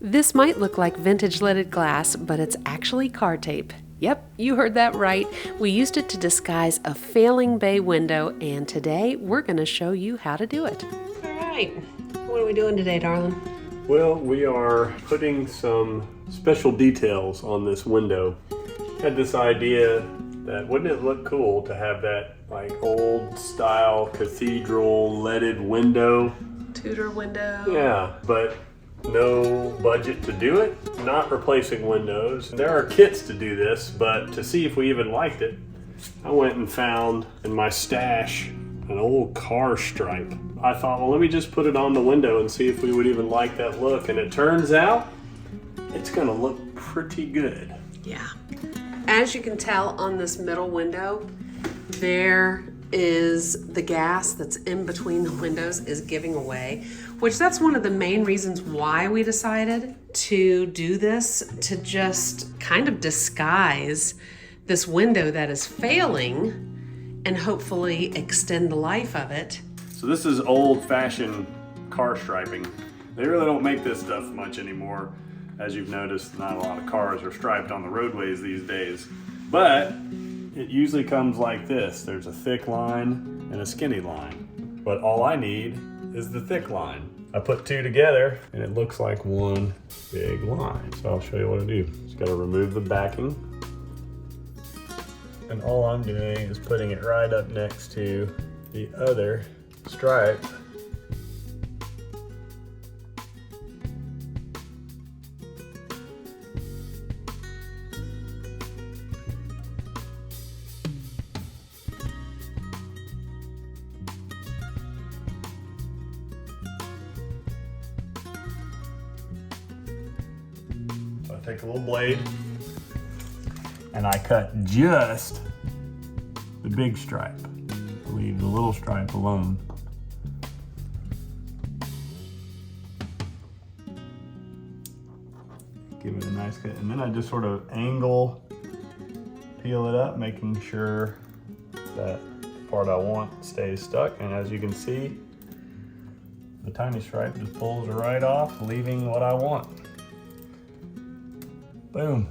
This might look like vintage leaded glass, but it's actually car tape. Yep, you heard that right. We used it to disguise a failing bay window, and today we're going to show you how to do it. All right, what are we doing today, darling? Well, we are putting some special details on this window. Had this idea that wouldn't it look cool to have that like old style cathedral leaded window? Tudor window. Yeah, but no budget to do it, not replacing windows. There are kits to do this, but to see if we even liked it, I went and found in my stash an old car stripe. I thought, well, let me just put it on the window and see if we would even like that look. And it turns out it's gonna look pretty good. Yeah. As you can tell on this middle window, there is the gas that's in between the windows is giving away, which that's one of the main reasons why we decided to do this, to just kind of disguise this window that is failing and hopefully extend the life of it. So this is old-fashioned car striping. They really don't make this stuff much anymore. As you've noticed, not a lot of cars are striped on the roadways these days. But it usually comes like this. There's a thick line and a skinny line. But all I need is the thick line. I put two together and it looks like one big line. So I'll show you what I do. Just gotta remove the backing. And all I'm doing is putting it right up next to the other stripe. So I take a little blade and I cut just the big stripe. Leave the little stripe alone. Give it a nice cut, and then I just sort of angle, peel it up, making sure that the part I want stays stuck. And as you can see, the tiny stripe just pulls right off, leaving what I want. Boom.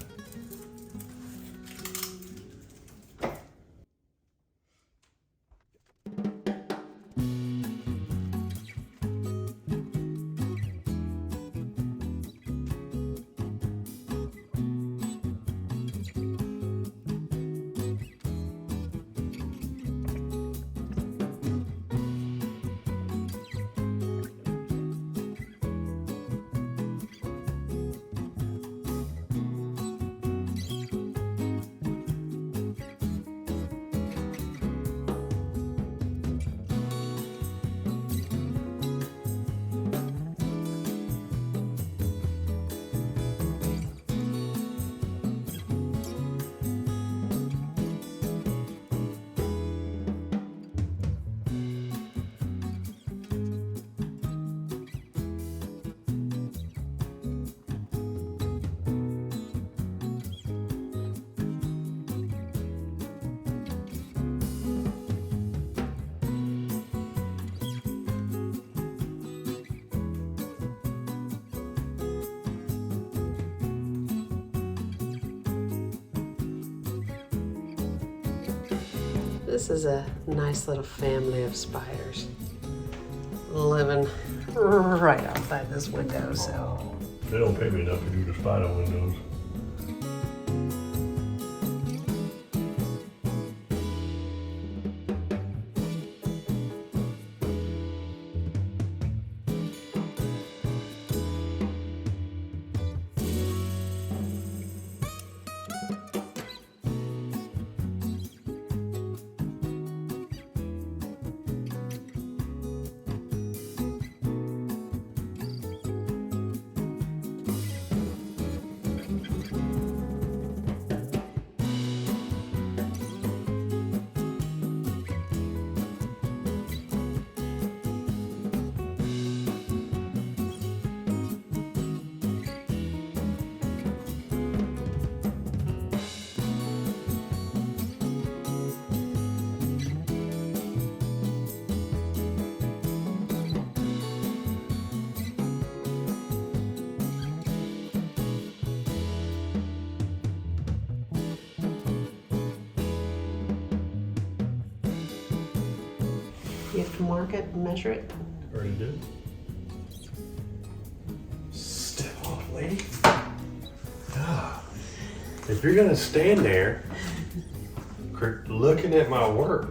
This is a nice little family of spiders living right outside this window, so. They don't pay me enough to do the spider windows. You have to mark it and measure it. Already did. Step off, lady. Ah. If you're gonna stand there looking at my work.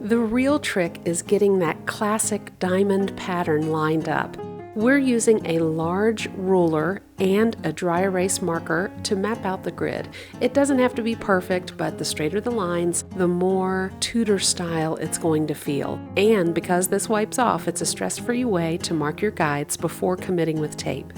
The real trick is getting that classic diamond pattern lined up. We're using a large ruler and a dry erase marker to map out the grid. It doesn't have to be perfect, but the straighter the lines, the more Tudor style it's going to feel. And because this wipes off, it's a stress-free way to mark your guides before committing with tape.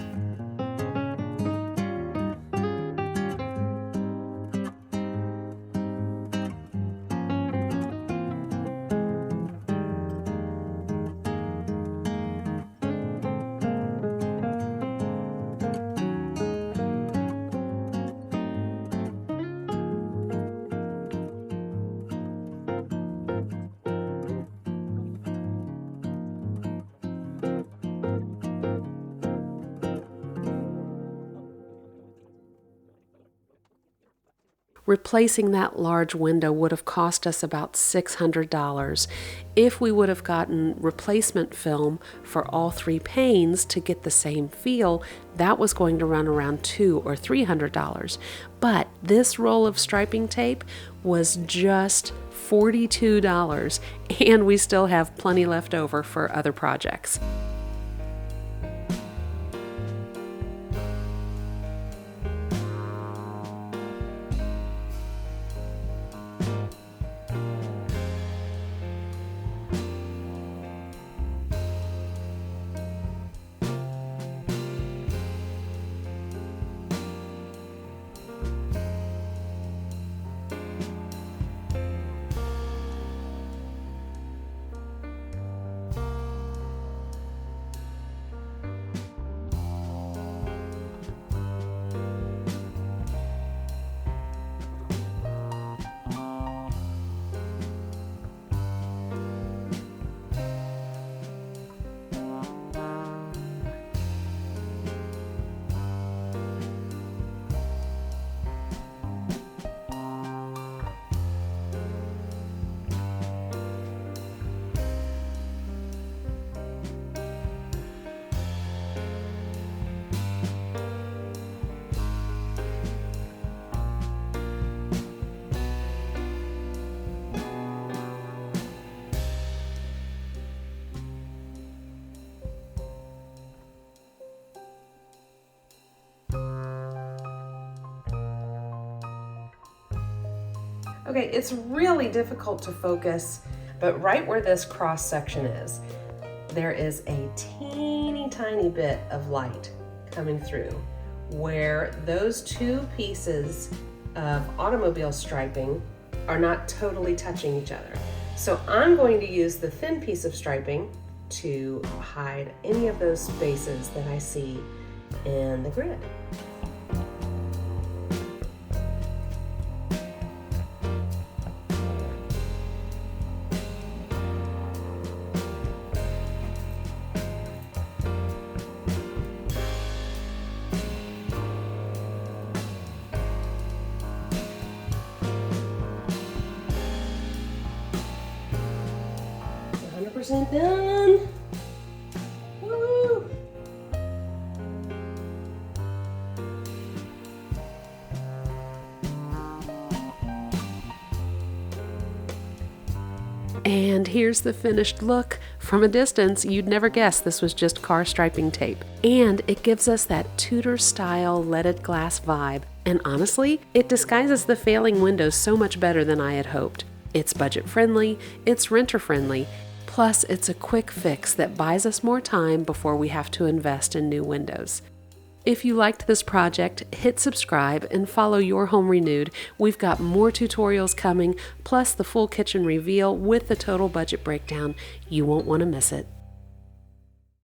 Replacing that large window would have cost us about $600. If we would have gotten replacement film for all 3 panes to get the same feel, that was going to run around $200 or $300. But this roll of striping tape was just $42, and we still have plenty left over for other projects. Okay, it's really difficult to focus, but right where this cross section is, there is a teeny tiny bit of light coming through where those two pieces of automobile striping are not totally touching each other. So I'm going to use the thin piece of striping to hide any of those spaces that I see in the grid. Done. Woo! And here's the finished look. From a distance, you'd never guess this was just car striping tape. And it gives us that Tudor-style leaded glass vibe. And honestly, it disguises the failing windows so much better than I had hoped. It's budget-friendly, it's renter-friendly, plus it's a quick fix that buys us more time before we have to invest in new windows. If you liked this project, hit subscribe and follow Your Home Renewed. We've got more tutorials coming, plus the full kitchen reveal with the total budget breakdown. You won't want to miss it.